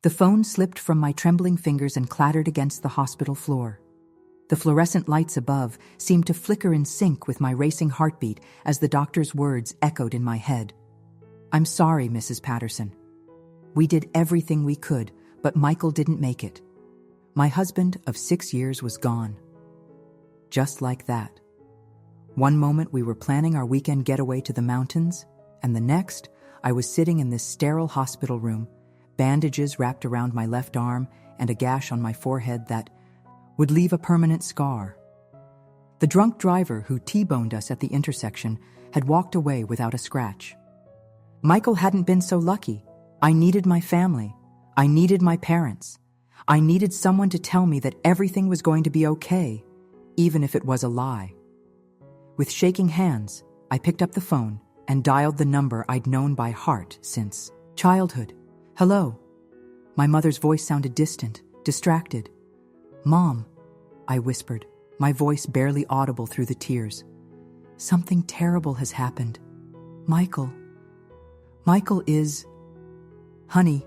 The phone slipped from my trembling fingers and clattered against the hospital floor. The fluorescent lights above seemed to flicker in sync with my racing heartbeat as the doctor's words echoed in my head. "I'm sorry, Mrs. Patterson. We did everything we could, but Michael didn't make it. My husband of 6 years was gone." Just like that. One moment we were planning our weekend getaway to the mountains, and the next I was sitting in this sterile hospital room, bandages wrapped around my left arm and a gash on my forehead that would leave a permanent scar. The drunk driver who T-boned us at the intersection had walked away without a scratch. Michael hadn't been so lucky. I needed my family. I needed my parents. I needed someone to tell me that everything was going to be okay, even if it was a lie. With shaking hands, I picked up the phone and dialed the number I'd known by heart since childhood. "Hello." My mother's voice sounded distant, distracted. "Mom," I whispered, my voice barely audible through the tears. "Something terrible has happened. Michael is... Honey,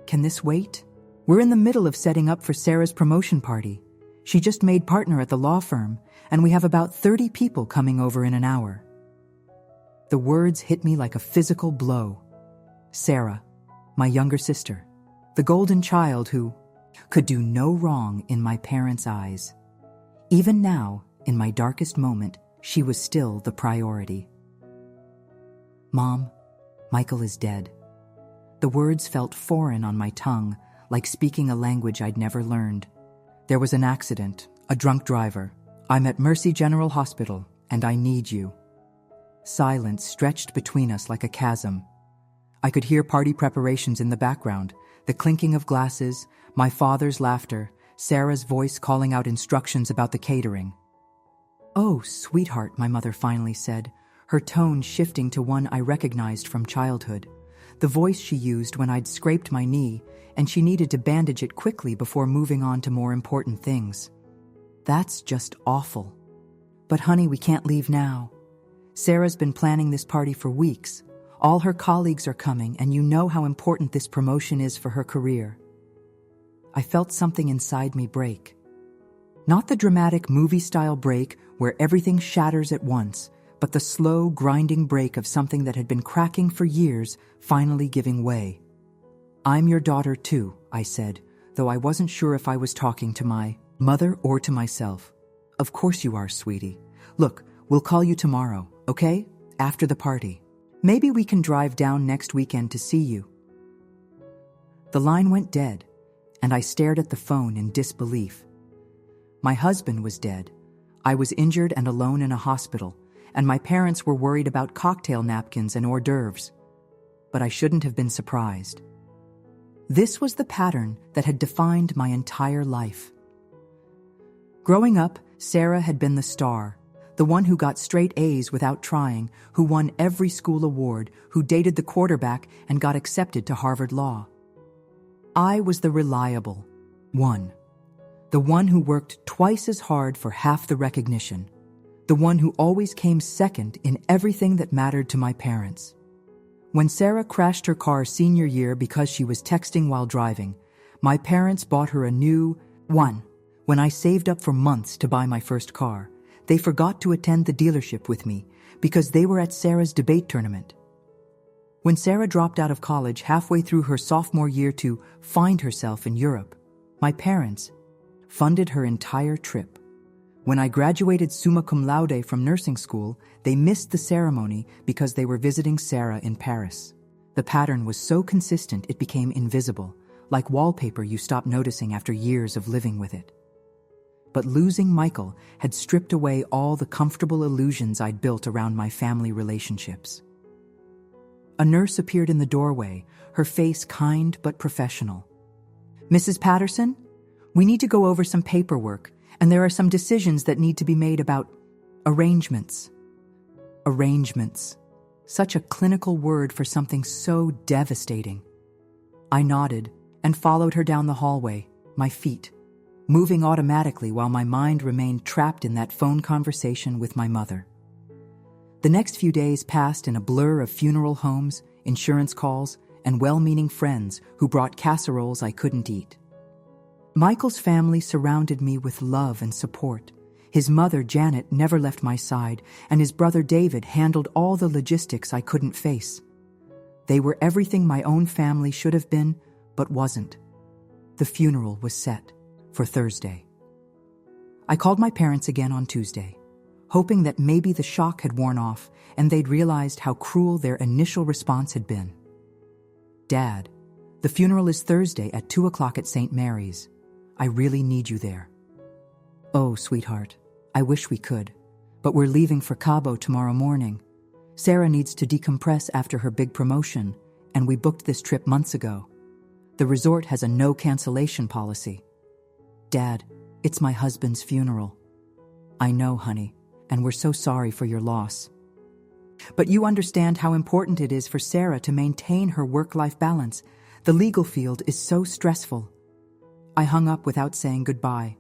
can this wait? We're in the middle of setting up for Sarah's promotion party. She just made partner at the law firm, and we have about 30 people coming over in an hour." The words hit me like a physical blow. Sarah, my younger sister, the golden child who could do no wrong in my parents' eyes. Even now, in my darkest moment, she was still the priority. "Mom, Michael is dead." The words felt foreign on my tongue, like speaking a language I'd never learned. "There was an accident, a drunk driver. I'm at Mercy General Hospital, and I need you." Silence stretched between us like a chasm. I could hear party preparations in the background, the clinking of glasses, my father's laughter, Sarah's voice calling out instructions about the catering. "Oh, sweetheart," my mother finally said, her tone shifting to one I recognized from childhood, the voice she used when I'd scraped my knee and she needed to bandage it quickly before moving on to more important things. "That's just awful. But honey, we can't leave now. Sarah's been planning this party for weeks. All her colleagues are coming, and you know how important this promotion is for her career." I felt something inside me break. Not the dramatic movie-style break where everything shatters at once, but the slow, grinding break of something that had been cracking for years finally giving way. "I'm your daughter too," I said, though I wasn't sure if I was talking to my mother or to myself. "Of course you are, sweetie. Look, we'll call you tomorrow, okay? After the party. Maybe we can drive down next weekend to see you." The line went dead, and I stared at the phone in disbelief. My husband was dead. I was injured and alone in a hospital, and my parents were worried about cocktail napkins and hors d'oeuvres. But I shouldn't have been surprised. This was the pattern that had defined my entire life. Growing up, Sarah had been the star, the one who got straight A's without trying, who won every school award, who dated the quarterback and got accepted to Harvard Law. I was the reliable one, the one who worked twice as hard for half the recognition, the one who always came second in everything that mattered to my parents. When Sarah crashed her car senior year because she was texting while driving, my parents bought her a new one. When I saved up for months to buy my first car, they forgot to attend the dealership with me because they were at Sarah's debate tournament. When Sarah dropped out of college halfway through her sophomore year to find herself in Europe, my parents funded her entire trip. When I graduated summa cum laude from nursing school, they missed the ceremony because they were visiting Sarah in Paris. The pattern was so consistent it became invisible, like wallpaper you stop noticing after years of living with it. But losing Michael had stripped away all the comfortable illusions I'd built around my family relationships. A nurse appeared in the doorway, her face kind but professional. "Mrs. Patterson, we need to go over some paperwork, and there are some decisions that need to be made about arrangements." Arrangements. Such a clinical word for something so devastating. I nodded and followed her down the hallway, my feet moving automatically while my mind remained trapped in that phone conversation with my mother. The next few days passed in a blur of funeral homes, insurance calls, and well-meaning friends who brought casseroles I couldn't eat. Michael's family surrounded me with love and support. His mother, Janet, never left my side, and his brother David handled all the logistics I couldn't face. They were everything my own family should have been, but wasn't. The funeral was set for Thursday. I called my parents again on Tuesday, hoping that maybe the shock had worn off and they'd realized how cruel their initial response had been. "Dad, the funeral is Thursday at 2 o'clock at St. Mary's. I really need you there." "Oh, sweetheart, I wish we could, but we're leaving for Cabo tomorrow morning. Sarah needs to decompress after her big promotion, and we booked this trip months ago. The resort has a no cancellation policy." "Dad, it's my husband's funeral." "I know, honey, and we're so sorry for your loss. But you understand how important it is for Sarah to maintain her work-life balance. The legal field is so stressful." I hung up without saying goodbye.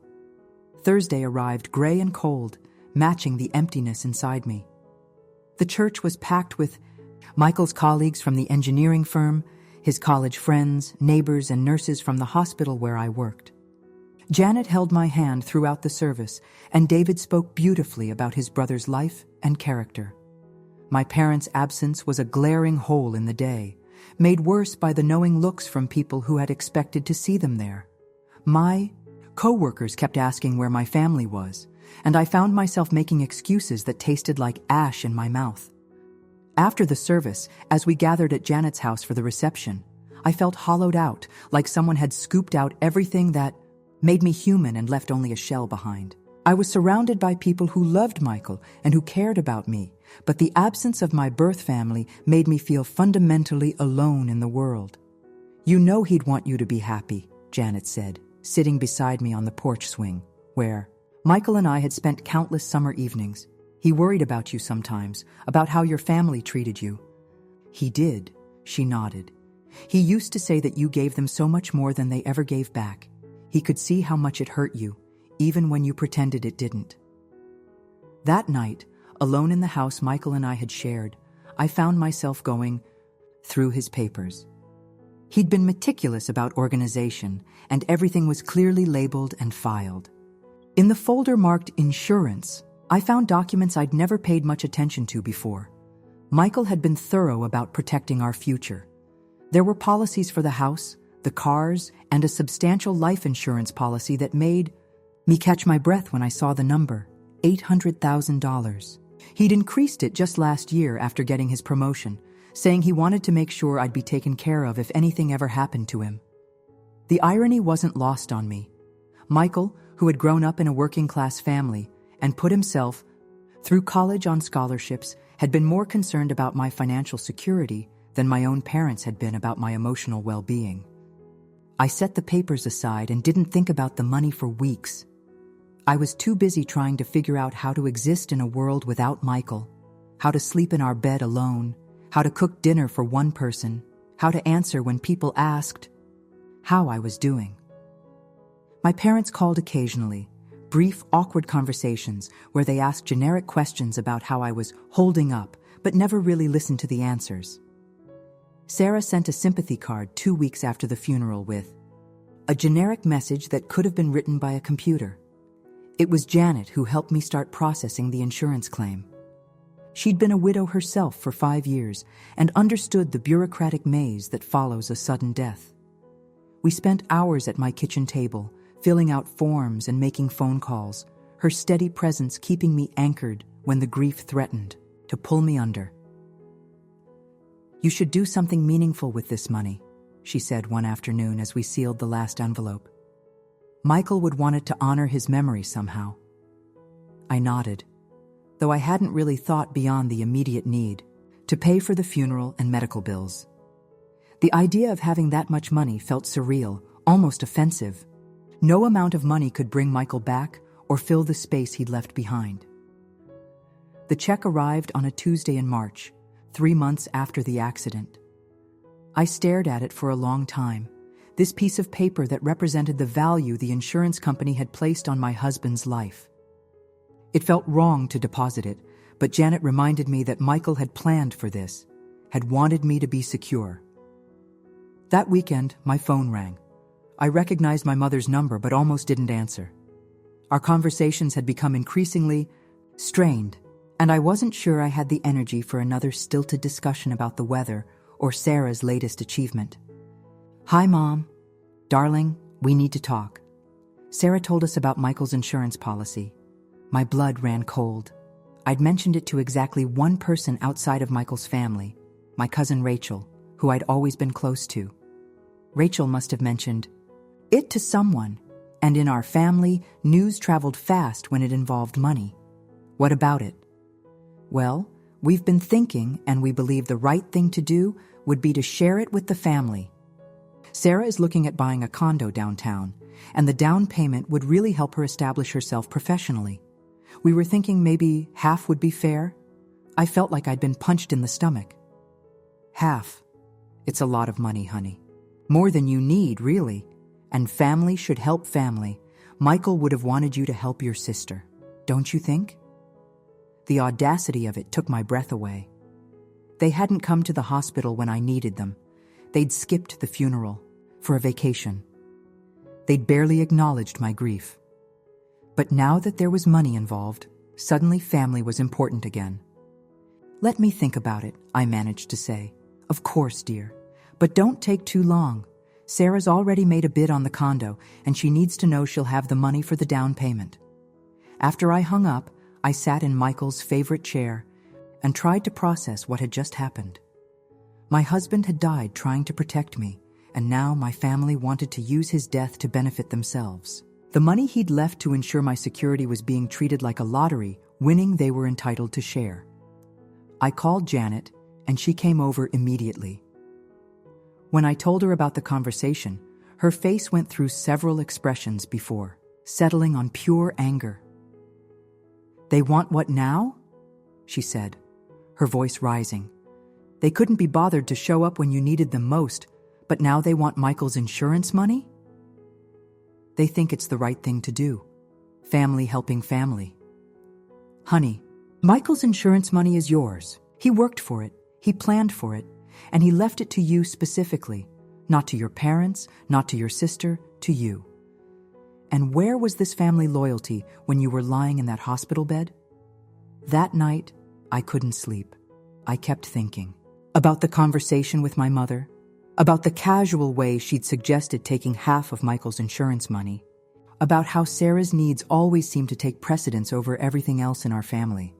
Thursday arrived gray and cold, matching the emptiness inside me. The church was packed with Michael's colleagues from the engineering firm, his college friends, neighbors, and nurses from the hospital where I worked. Janet held my hand throughout the service, and David spoke beautifully about his brother's life and character. My parents' absence was a glaring hole in the day, made worse by the knowing looks from people who had expected to see them there. My co-workers kept asking where my family was, and I found myself making excuses that tasted like ash in my mouth. After the service, as we gathered at Janet's house for the reception, I felt hollowed out, like someone had scooped out everything that made me human and left only a shell behind. I was surrounded by people who loved Michael and who cared about me, but the absence of my birth family made me feel fundamentally alone in the world. "You know he'd want you to be happy," Janet said, sitting beside me on the porch swing, where Michael and I had spent countless summer evenings. "He worried about you sometimes, about how your family treated you." "He did," she nodded. "He used to say that you gave them so much more than they ever gave back. He could see how much it hurt you, even when you pretended it didn't." That night, alone in the house Michael and I had shared, I found myself going through his papers. He'd been meticulous about organization, and everything was clearly labeled and filed. In the folder marked Insurance, I found documents I'd never paid much attention to before. Michael had been thorough about protecting our future. There were policies for the house, the cars, and a substantial life insurance policy that made me catch my breath when I saw the number, $800,000. He'd increased it just last year after getting his promotion, saying he wanted to make sure I'd be taken care of if anything ever happened to him. The irony wasn't lost on me. Michael, who had grown up in a working-class family and put himself through college on scholarships, had been more concerned about my financial security than my own parents had been about my emotional well-being. I set the papers aside and didn't think about the money for weeks. I was too busy trying to figure out how to exist in a world without Michael, how to sleep in our bed alone, how to cook dinner for one person, how to answer when people asked how I was doing. My parents called occasionally, brief, awkward conversations where they asked generic questions about how I was holding up, but never really listened to the answers. Sarah sent a sympathy card 2 weeks after the funeral with a generic message that could have been written by a computer. It was Janet who helped me start processing the insurance claim. She'd been a widow herself for 5 years and understood the bureaucratic maze that follows a sudden death. We spent hours at my kitchen table, filling out forms and making phone calls, her steady presence keeping me anchored when the grief threatened to pull me under. "You should do something meaningful with this money," she said one afternoon as we sealed the last envelope. "Michael would want it to honor his memory somehow." I nodded, though I hadn't really thought beyond the immediate need to pay for the funeral and medical bills. The idea of having that much money felt surreal, almost offensive. No amount of money could bring Michael back or fill the space he'd left behind. The check arrived on a Tuesday in March, 3 months after the accident. I stared at it for a long time, this piece of paper that represented the value the insurance company had placed on my husband's life. It felt wrong to deposit it, but Janet reminded me that Michael had planned for this, had wanted me to be secure. That weekend, my phone rang. I recognized my mother's number but almost didn't answer. Our conversations had become increasingly strained, and I wasn't sure I had the energy for another stilted discussion about the weather or Sarah's latest achievement. "Hi, Mom. Darling, we need to talk." Sarah told us about Michael's insurance policy. My blood ran cold. I'd mentioned it to exactly one person outside of Michael's family, my cousin Rachel, who I'd always been close to. Rachel must have mentioned it to someone, and in our family, news traveled fast when it involved money. What about it? Well, we've been thinking, and we believe the right thing to do would be to share it with the family. Sarah is looking at buying a condo downtown, and the down payment would really help her establish herself professionally. We were thinking maybe half would be fair. I felt like I'd been punched in the stomach. Half. It's a lot of money, honey. More than you need, really. And family should help family. Michael would have wanted you to help your sister. Don't you think? The audacity of it took my breath away. They hadn't come to the hospital when I needed them. They'd skipped the funeral for a vacation. They'd barely acknowledged my grief. But now that there was money involved, suddenly family was important again. "Let me think about it," I managed to say. "Of course, dear. But don't take too long. Sarah's already made a bid on the condo, and she needs to know she'll have the money for the down payment." After I hung up, I sat in Michael's favorite chair and tried to process what had just happened. My husband had died trying to protect me, and now my family wanted to use his death to benefit themselves. The money he'd left to ensure my security was being treated like a lottery, winning they were entitled to share. I called Janet, and she came over immediately. When I told her about the conversation, her face went through several expressions before settling on pure anger. "They want what now?" she said, her voice rising. "They couldn't be bothered to show up when you needed them most, but now they want Michael's insurance money?" "They think it's the right thing to do. Family helping family." "Honey, Michael's insurance money is yours. He worked for it, he planned for it, and he left it to you specifically, not to your parents, not to your sister, to you. And where was this family loyalty when you were lying in that hospital bed?" That night, I couldn't sleep. I kept thinking about the conversation with my mother, about the casual way she'd suggested taking half of Michael's insurance money, about how Sarah's needs always seemed to take precedence over everything else in our family.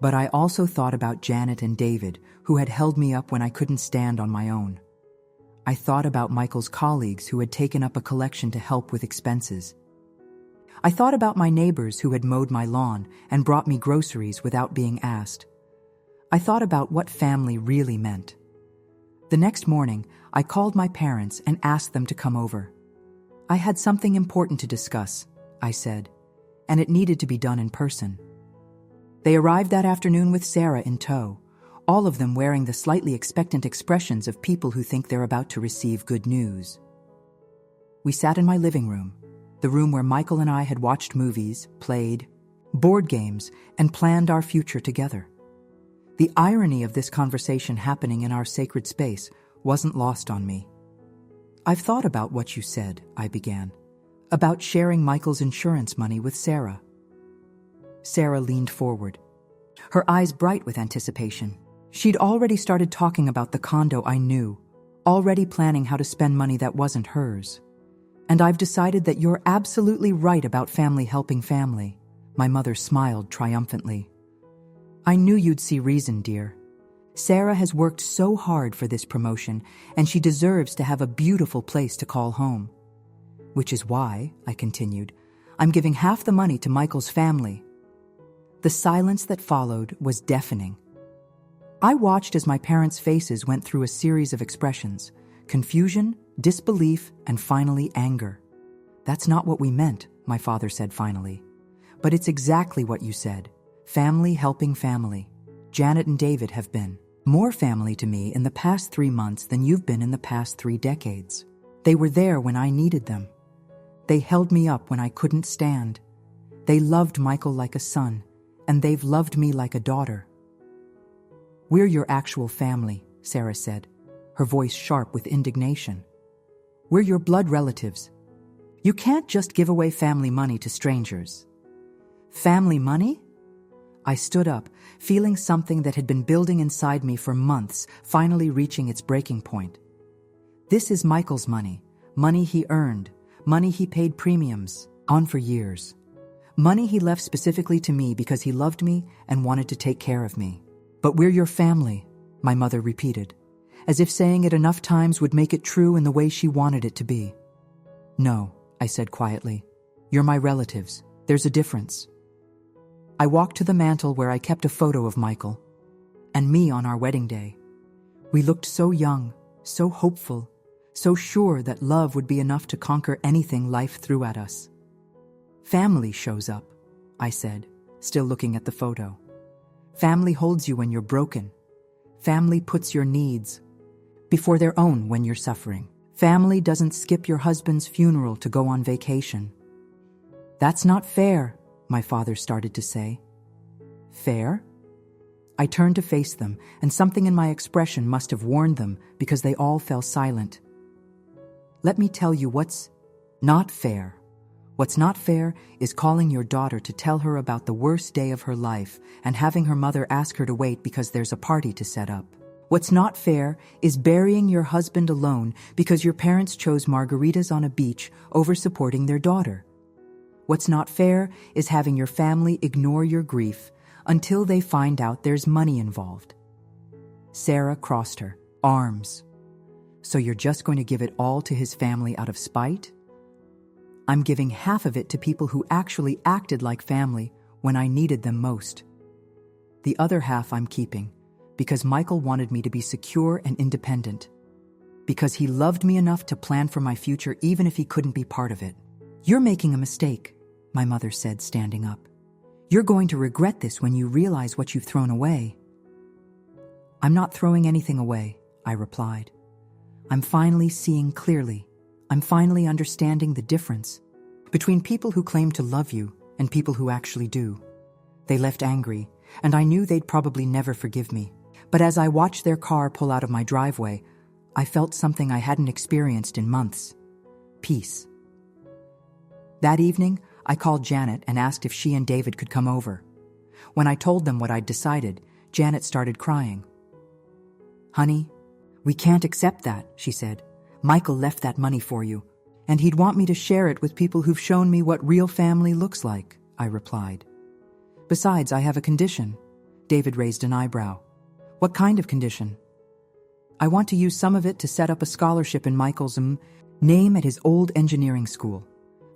But I also thought about Janet and David, who had held me up when I couldn't stand on my own. I thought about Michael's colleagues who had taken up a collection to help with expenses. I thought about my neighbors who had mowed my lawn and brought me groceries without being asked. I thought about what family really meant. The next morning, I called my parents and asked them to come over. "I had something important to discuss," I said, "and it needed to be done in person." They arrived that afternoon with Sarah in tow, all of them wearing the slightly expectant expressions of people who think they're about to receive good news. We sat in my living room, the room where Michael and I had watched movies, played board games, and planned our future together. The irony of this conversation happening in our sacred space wasn't lost on me. "I've thought about what you said," I began, "about sharing Michael's insurance money with Sarah." Sarah leaned forward, her eyes bright with anticipation. She'd already started talking about the condo I knew, already planning how to spend money that wasn't hers. "And I've decided that you're absolutely right about family helping family." My mother smiled triumphantly. "I knew you'd see reason, dear. Sarah has worked so hard for this promotion, and she deserves to have a beautiful place to call home. Which is why," I continued, "I'm giving half the money to Michael's family." The silence that followed was deafening. I watched as my parents' faces went through a series of expressions: confusion, disbelief, and finally anger. "That's not what we meant," my father said finally. "But it's exactly what you said. Family helping family. Janet and David have been more family to me in the past 3 months than you've been in the past 3 decades. They were there when I needed them. They held me up when I couldn't stand. They loved Michael like a son, and they've loved me like a daughter." "We're your actual family," Sarah said, her voice sharp with indignation. "We're your blood relatives. You can't just give away family money to strangers." "Family money?" I stood up, feeling something that had been building inside me for months, finally reaching its breaking point. "This is Michael's money. Money he earned. Money he paid premiums on for years. Money he left specifically to me because he loved me and wanted to take care of me. But we're your family," my mother repeated, as if saying it enough times would make it true in the way she wanted it to be. "No," I said quietly. "You're my relatives. There's a difference." I walked to the mantel where I kept a photo of Michael and me on our wedding day. We looked so young, so hopeful, so sure that love would be enough to conquer anything life threw at us. "Family shows up," I said, still looking at the photo. "Family holds you when you're broken. Family puts your needs before their own when you're suffering. Family doesn't skip your husband's funeral to go on vacation." "That's not fair," my father started to say. "Fair?" I turned to face them, and something in my expression must have warned them because they all fell silent. "Let me tell you what's not fair. What's not fair is calling your daughter to tell her about the worst day of her life and having her mother ask her to wait because there's a party to set up. What's not fair is burying your husband alone because your parents chose margaritas on a beach over supporting their daughter. What's not fair is having your family ignore your grief until they find out there's money involved." Sarah crossed her arms. "So you're just going to give it all to his family out of spite?" "I'm giving half of it to people who actually acted like family when I needed them most. The other half I'm keeping because Michael wanted me to be secure and independent. Because he loved me enough to plan for my future even if he couldn't be part of it." "You're making a mistake," my mother said, standing up. "You're going to regret this when you realize what you've thrown away." "I'm not throwing anything away," I replied. "I'm finally seeing clearly. I'm finally understanding the difference between people who claim to love you and people who actually do." They left angry, and I knew they'd probably never forgive me. But as I watched their car pull out of my driveway, I felt something I hadn't experienced in months: peace. That evening, I called Janet and asked if she and David could come over. When I told them what I'd decided, Janet started crying. "Honey, we can't accept that," she said. "Michael left that money for you, and he'd want me to share it with people who've shown me what real family looks like," I replied. "Besides, I have a condition." David raised an eyebrow. "What kind of condition?" "I want to use some of it to set up a scholarship in Michael's name at his old engineering school.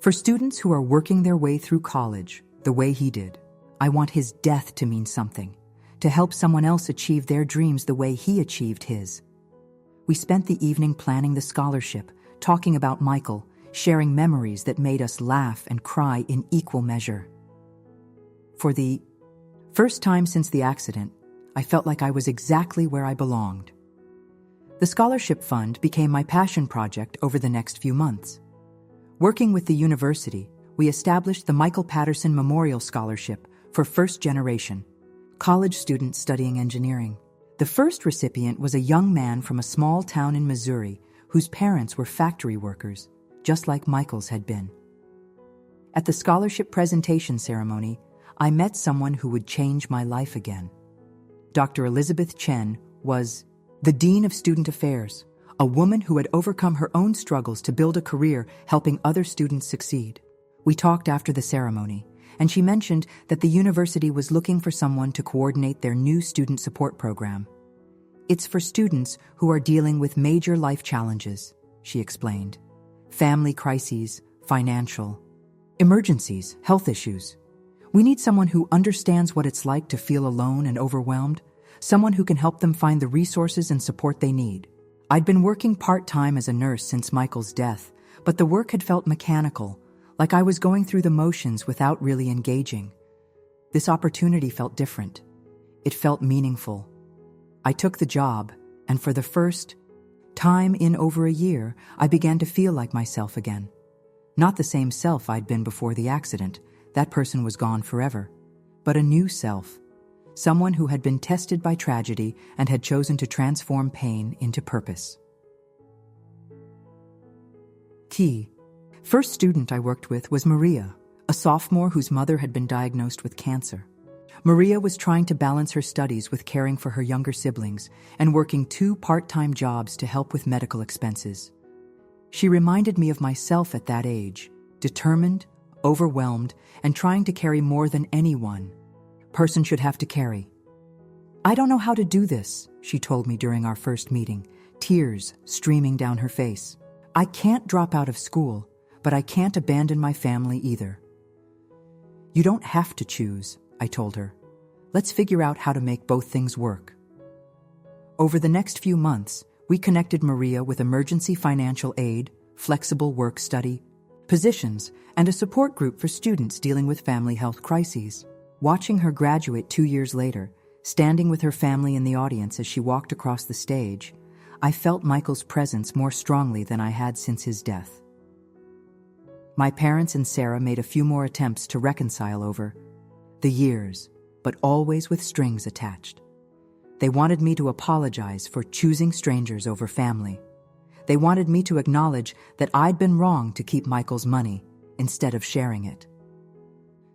For students who are working their way through college, the way he did. I want his death to mean something, to help someone else achieve their dreams the way he achieved his." We spent the evening planning the scholarship, talking about Michael, sharing memories that made us laugh and cry in equal measure. For the first time since the accident, I felt like I was exactly where I belonged. The scholarship fund became my passion project over the next few months. Working with the university, we established the Michael Patterson Memorial Scholarship for first-generation college students studying engineering. The first recipient was a young man from a small town in Missouri whose parents were factory workers, just like Michael's had been. At the scholarship presentation ceremony, I met someone who would change my life again. Dr. Elizabeth Chen was the Dean of Student Affairs, a woman who had overcome her own struggles to build a career helping other students succeed. We talked after the ceremony, and she mentioned that the university was looking for someone to coordinate their new student support program. "It's for students who are dealing with major life challenges," she explained. "Family crises, financial emergencies, health issues. We need someone who understands what it's like to feel alone and overwhelmed, someone who can help them find the resources and support they need." I'd been working part-time as a nurse since Michael's death, but the work had felt mechanical, like I was going through the motions without really engaging. This opportunity felt different. It felt meaningful. I took the job, and for the first time in over a year, I began to feel like myself again. Not the same self I'd been before the accident. That person was gone forever. But a new self. someone who had been tested by tragedy and had chosen to transform pain into purpose. Key. First student I worked with was Maria, a sophomore whose mother had been diagnosed with cancer. Maria was trying to balance her studies with caring for her younger siblings and working 2 part-time jobs to help with medical expenses. She reminded me of myself at that age, determined, overwhelmed, and trying to carry more than anyone person should have to carry. "I don't know how to do this," she told me during our first meeting, tears streaming down her face. "I can't drop out of school, but I can't abandon my family either." "You don't have to choose," I told her. "Let's figure out how to make both things work." Over the next few months, we connected Maria with emergency financial aid, flexible work-study positions, and a support group for students dealing with family health crises. Watching her graduate 2 years later, standing with her family in the audience as she walked across the stage, I felt Michael's presence more strongly than I had since his death. My parents and Sarah made a few more attempts to reconcile over the years, but always with strings attached. They wanted me to apologize for choosing strangers over family. They wanted me to acknowledge that I'd been wrong to keep Michael's money instead of sharing it.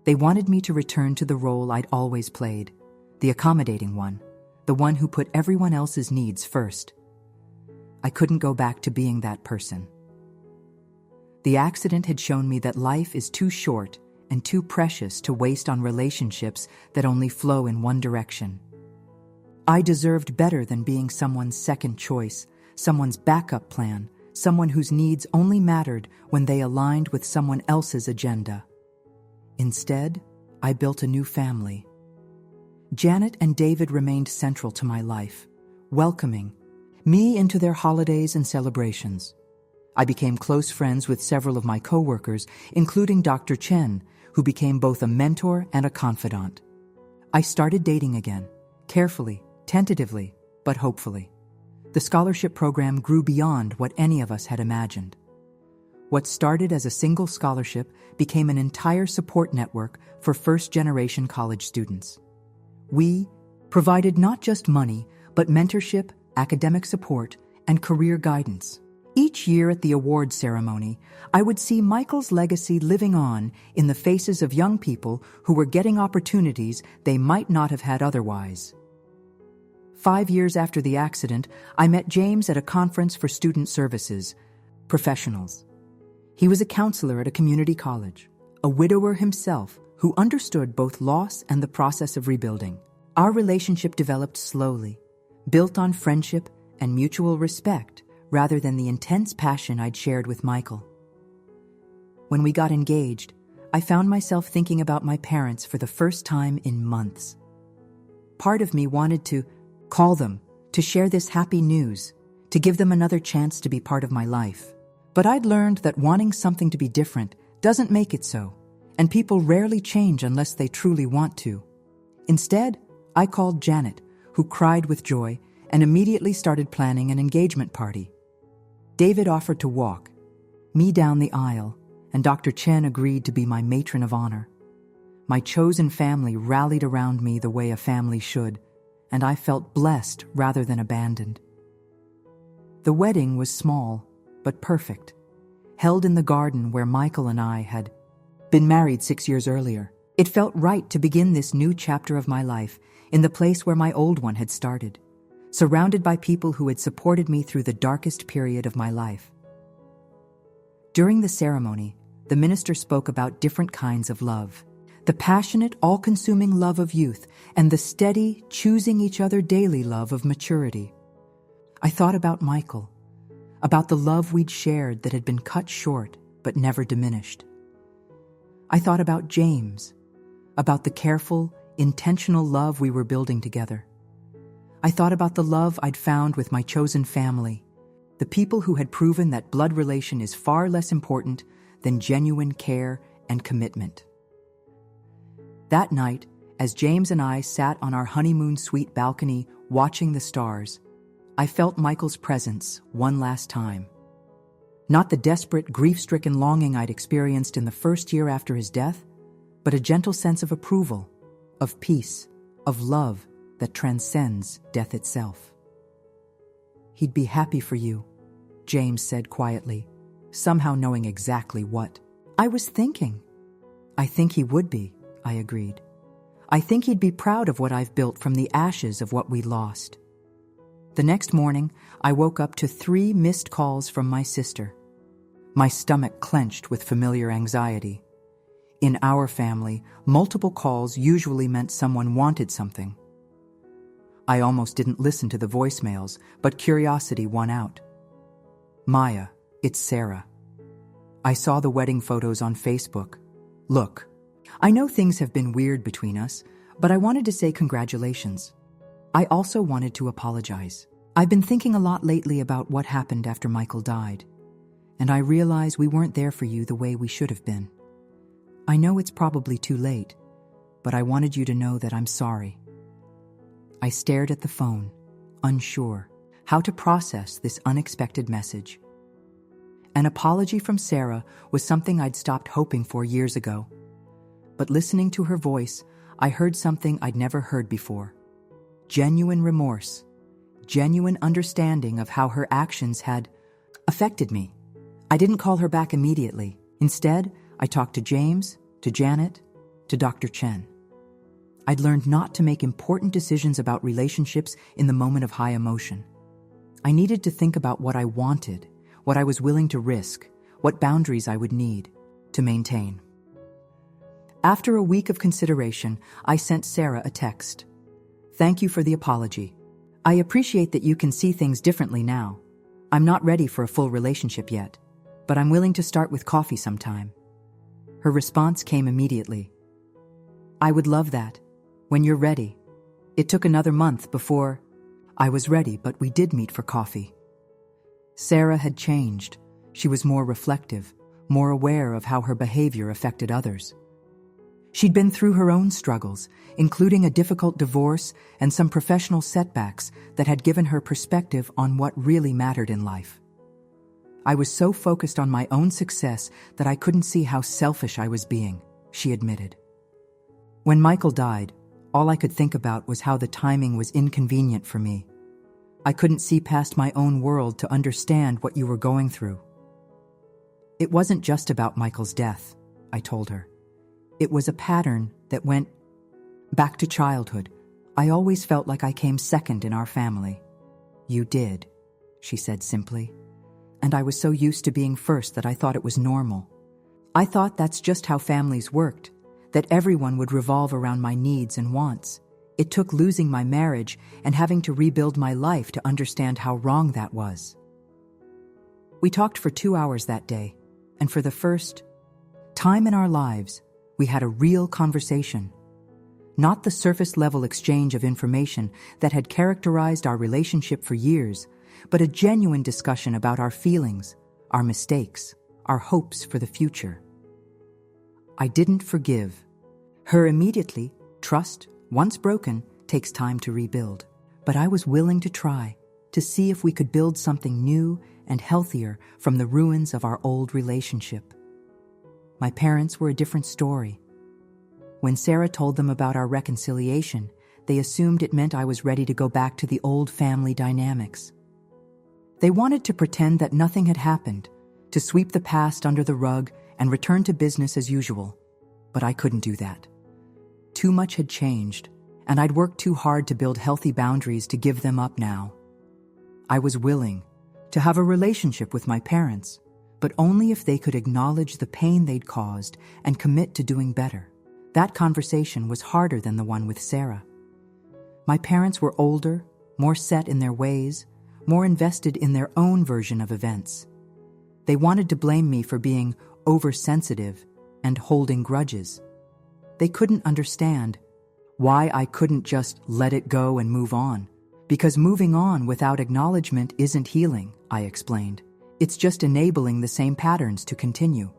They wanted me to return to the role I'd always played, the accommodating one, the one who put everyone else's needs first. I couldn't go back to being that person. The accident had shown me that life is too short and too precious to waste on relationships that only flow in one direction. I deserved better than being someone's second choice, someone's backup plan, someone whose needs only mattered when they aligned with someone else's agenda. Instead, I built a new family. Janet and David remained central to my life, welcoming me into their holidays and celebrations. I became close friends with several of my coworkers, including Dr. Chen, who became both a mentor and a confidant. I started dating again, carefully, tentatively, but hopefully. The scholarship program grew beyond what any of us had imagined. What started as a single scholarship became an entire support network for first-generation college students. We provided not just money, but mentorship, academic support, and career guidance. Each year at the awards ceremony, I would see Michael's legacy living on in the faces of young people who were getting opportunities they might not have had otherwise. 5 years after the accident, I met James at a conference for student services professionals. He was a counselor at a community college, a widower himself who understood both loss and the process of rebuilding. Our relationship developed slowly, built on friendship and mutual respect rather than the intense passion I'd shared with Michael. When we got engaged, I found myself thinking about my parents for the first time in months. Part of me wanted to call them, to share this happy news, to give them another chance to be part of my life. But I'd learned that wanting something to be different doesn't make it so, and people rarely change unless they truly want to. Instead, I called Janet, who cried with joy, and immediately started planning an engagement party. David offered to walk me down the aisle, and Dr. Chen agreed to be my matron of honor. My chosen family rallied around me the way a family should, and I felt blessed rather than abandoned. The wedding was small, but perfect, held in the garden where Michael and I had been married 6 years earlier. It felt right to begin this new chapter of my life in the place where my old one had started, surrounded by people who had supported me through the darkest period of my life. During the ceremony, the minister spoke about different kinds of love: the passionate, all-consuming love of youth and the steady, choosing each other daily love of maturity. I thought about Michael, about the love we'd shared that had been cut short but never diminished. I thought about James, about the careful, intentional love we were building together. I thought about the love I'd found with my chosen family, the people who had proven that blood relation is far less important than genuine care and commitment. That night, as James and I sat on our honeymoon suite balcony watching the stars, I felt Michael's presence one last time. Not the desperate, grief-stricken longing I'd experienced in the first year after his death, but a gentle sense of approval, of peace, of love that transcends death itself. "He'd be happy for you," James said quietly, somehow knowing exactly what I was thinking. "I think he would be," I agreed. "I think he'd be proud of what I've built from the ashes of what we lost." The next morning, I woke up to 3 missed calls from my sister. My stomach clenched with familiar anxiety. In our family, multiple calls usually meant someone wanted something. I almost didn't listen to the voicemails, but curiosity won out. "Maya, it's Sarah. I saw the wedding photos on Facebook. Look, I know things have been weird between us, but I wanted to say congratulations. I also wanted to apologize. I've been thinking a lot lately about what happened after Michael died, and I realize we weren't there for you the way we should have been. I know it's probably too late, but I wanted you to know that I'm sorry." I stared at the phone, unsure how to process this unexpected message. An apology from Sarah was something I'd stopped hoping for years ago. But listening to her voice, I heard something I'd never heard before. Genuine remorse, genuine understanding of how her actions had affected me. I didn't call her back immediately. Instead, I talked to James, to Janet, to Dr. Chen. I'd learned not to make important decisions about relationships in the moment of high emotion. I needed to think about what I wanted, what I was willing to risk, what boundaries I would need to maintain. After a week of consideration, I sent Sarah a text. "Thank you for the apology. I appreciate that you can see things differently now. I'm not ready for a full relationship yet, but I'm willing to start with coffee sometime." Her response came immediately. "I would love that. When you're ready." It took another month before I was ready, but we did meet for coffee. Sarah had changed. She was more reflective, more aware of how her behavior affected others. She'd been through her own struggles, including a difficult divorce and some professional setbacks that had given her perspective on what really mattered in life. I was so focused on my own success that I couldn't see how selfish I was being, she admitted. When Michael died, all I could think about was how the timing was inconvenient for me. I couldn't see past my own world to understand what you were going through. It wasn't just about Michael's death, I told her. It was a pattern that went back to childhood. I always felt like I came second in our family. You did, she said simply. And I was so used to being first that I thought it was normal. I thought that's just how families worked, that everyone would revolve around my needs and wants. It took losing my marriage and having to rebuild my life to understand how wrong that was. We talked for 2 hours that day, and for the first time in our lives, we had a real conversation. Not the surface-level exchange of information that had characterized our relationship for years, but a genuine discussion about our feelings, our mistakes, our hopes for the future. I didn't forgive her immediately. Trust, once broken, takes time to rebuild. But I was willing to try, to see if we could build something new and healthier from the ruins of our old relationship. My parents were a different story. When Sarah told them about our reconciliation, they assumed it meant I was ready to go back to the old family dynamics. They wanted to pretend that nothing had happened, to sweep the past under the rug and return to business as usual. But I couldn't do that. Too much had changed, and I'd worked too hard to build healthy boundaries to give them up now. I was willing to have a relationship with my parents, but only if they could acknowledge the pain they'd caused and commit to doing better. That conversation was harder than the one with Sarah. My parents were older, more set in their ways, more invested in their own version of events. They wanted to blame me for being oversensitive and holding grudges. They couldn't understand why I couldn't just let it go and move on. Because moving on without acknowledgement isn't healing, I explained. It's just enabling the same patterns to continue.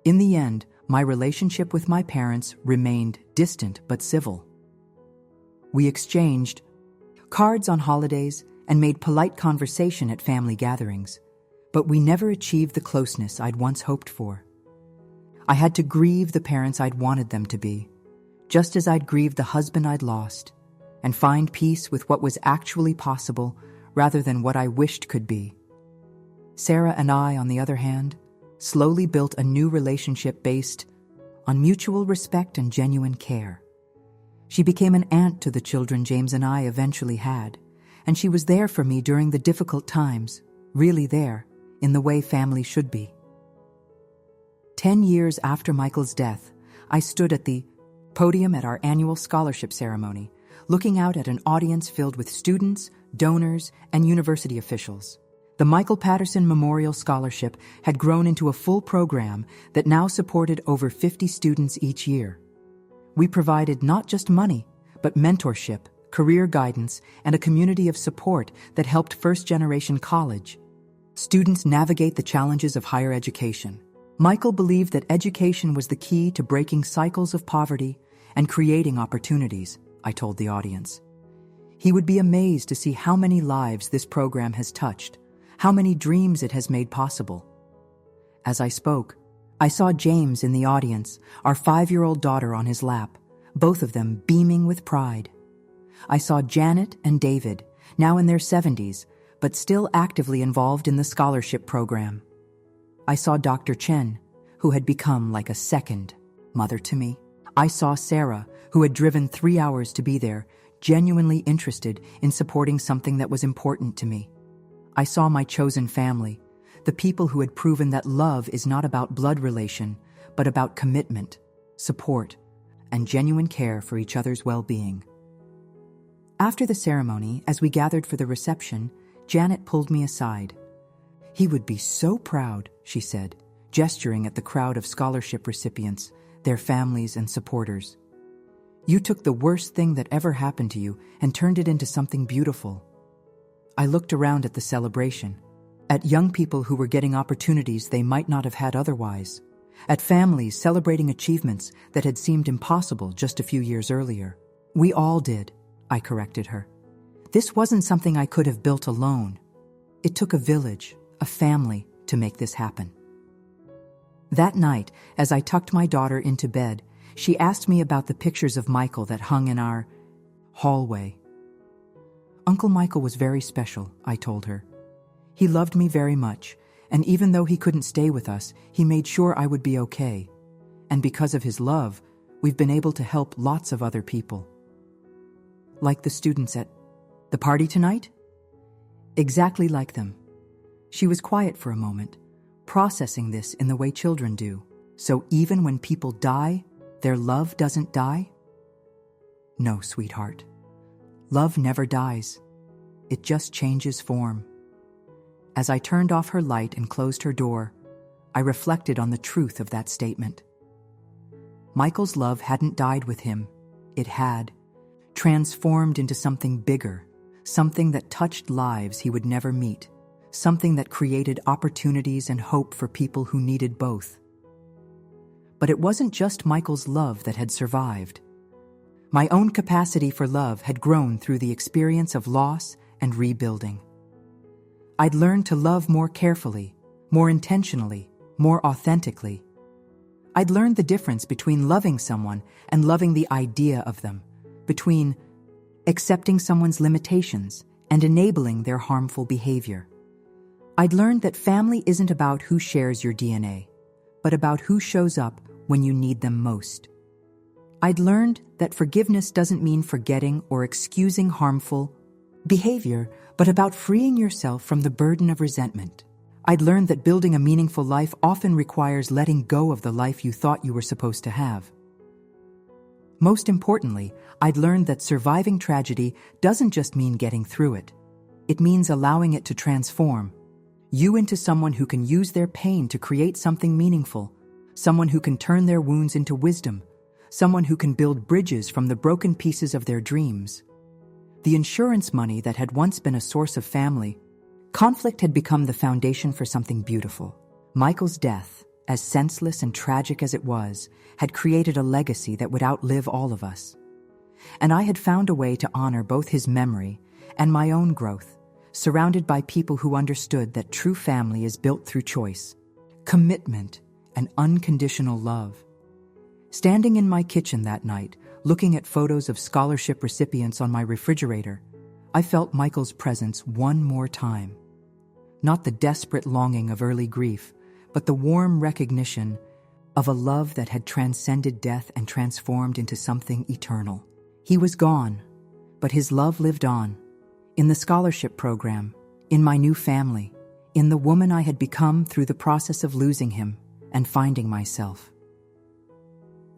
In the end, my relationship with my parents remained distant but civil. We exchanged cards on holidays and made polite conversation at family gatherings, but we never achieved the closeness I'd once hoped for. I had to grieve the parents I'd wanted them to be, just as I'd grieved the husband I'd lost, and find peace with what was actually possible rather than what I wished could be. Sarah and I, on the other hand, slowly built a new relationship based on mutual respect and genuine care. She became an aunt to the children James and I eventually had, and she was there for me during the difficult times, really there, in the way family should be. 10 years after Michael's death, I stood at the podium at our annual scholarship ceremony, looking out at an audience filled with students, donors, and university officials. The Michael Patterson Memorial Scholarship had grown into a full program that now supported over 50 students each year. We provided not just money, but mentorship, career guidance, and a community of support that helped first-generation college students navigate the challenges of higher education. Michael believed that education was the key to breaking cycles of poverty and creating opportunities, I told the audience. He would be amazed to see how many lives this program has touched, how many dreams it has made possible. As I spoke, I saw James in the audience, our 5-year-old daughter on his lap, both of them beaming with pride. I saw Janet and David, now in their 70s, but still actively involved in the scholarship program. I saw Dr. Chen, who had become like a second mother to me. I saw Sarah, who had driven 3 hours to be there, genuinely interested in supporting something that was important to me. I saw my chosen family, the people who had proven that love is not about blood relation, but about commitment, support, and genuine care for each other's well-being. After the ceremony, as we gathered for the reception, Janet pulled me aside. "He would be so proud," she said, gesturing at the crowd of scholarship recipients, their families and supporters. "You took the worst thing that ever happened to you and turned it into something beautiful." I looked around at the celebration, at young people who were getting opportunities they might not have had otherwise, at families celebrating achievements that had seemed impossible just a few years earlier. "We all did," I corrected her. "This wasn't something I could have built alone. It took a village, a family, to make this happen." That night, as I tucked my daughter into bed, she asked me about the pictures of Michael that hung in our hallway. "Uncle Michael was very special," I told her. "He loved me very much, and even though he couldn't stay with us, he made sure I would be okay. And because of his love, we've been able to help lots of other people." "Like the students at the party tonight?" "Exactly like them." She was quiet for a moment, processing this in the way children do. "So even when people die, their love doesn't die?" "No, sweetheart. Love never dies. It just changes form." As I turned off her light and closed her door, I reflected on the truth of that statement. Michael's love hadn't died with him. It had transformed into something bigger, something that touched lives he would never meet, something that created opportunities and hope for people who needed both. But it wasn't just Michael's love that had survived. My own capacity for love had grown through the experience of loss and rebuilding. I'd learned to love more carefully, more intentionally, more authentically. I'd learned the difference between loving someone and loving the idea of them, between accepting someone's limitations and enabling their harmful behavior. I'd learned that family isn't about who shares your DNA, but about who shows up when you need them most. I'd learned that forgiveness doesn't mean forgetting or excusing harmful behavior, but about freeing yourself from the burden of resentment. I'd learned that building a meaningful life often requires letting go of the life you thought you were supposed to have. Most importantly, I'd learned that surviving tragedy doesn't just mean getting through it. It means allowing it to transform you into someone who can use their pain to create something meaningful, someone who can turn their wounds into wisdom, someone who can build bridges from the broken pieces of their dreams. The insurance money that had once been a source of family conflict had become the foundation for something beautiful. Michael's death, as senseless and tragic as it was, had created a legacy that would outlive all of us. And I had found a way to honor both his memory and my own growth, surrounded by people who understood that true family is built through choice, commitment, and unconditional love. Standing in my kitchen that night, looking at photos of scholarship recipients on my refrigerator, I felt Michael's presence one more time. Not the desperate longing of early grief, but the warm recognition of a love that had transcended death and transformed into something eternal. He was gone, but his love lived on. In the scholarship program, in my new family, in the woman I had become through the process of losing him and finding myself.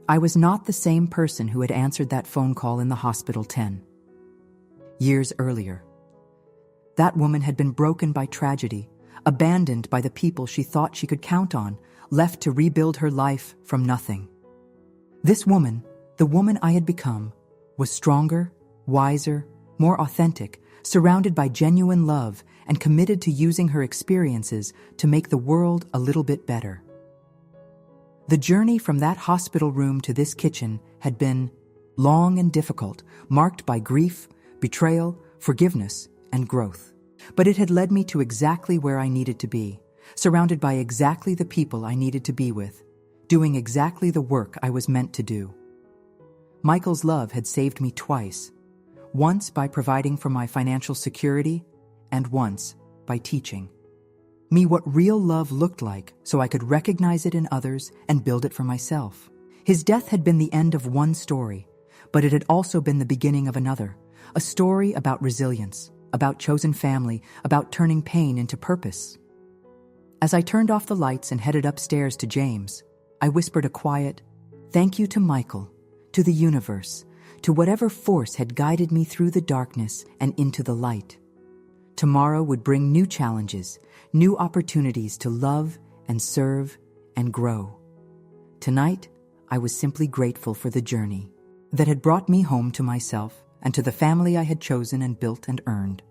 I was not the same person who had answered that phone call in the hospital 10 years earlier. That woman had been broken by tragedy, abandoned by the people she thought she could count on, left to rebuild her life from nothing. This woman, the woman I had become, was stronger, wiser, more authentic, surrounded by genuine love, and committed to using her experiences to make the world a little bit better. The journey from that hospital room to this kitchen had been long and difficult, marked by grief, betrayal, forgiveness, and growth. But it had led me to exactly where I needed to be, surrounded by exactly the people I needed to be with, doing exactly the work I was meant to do. Michael's love had saved me twice, once by providing for my financial security, and once by teaching me what real love looked like so I could recognize it in others and build it for myself. His death had been the end of one story, but it had also been the beginning of another, a story about resilience, about chosen family, about turning pain into purpose. As I turned off the lights and headed upstairs to James, I whispered a quiet, "Thank you to Michael, to the universe, to whatever force had guided me through the darkness and into the light." Tomorrow would bring new challenges, new opportunities to love and serve and grow. Tonight, I was simply grateful for the journey that had brought me home to myself and to the family I had chosen and built and earned.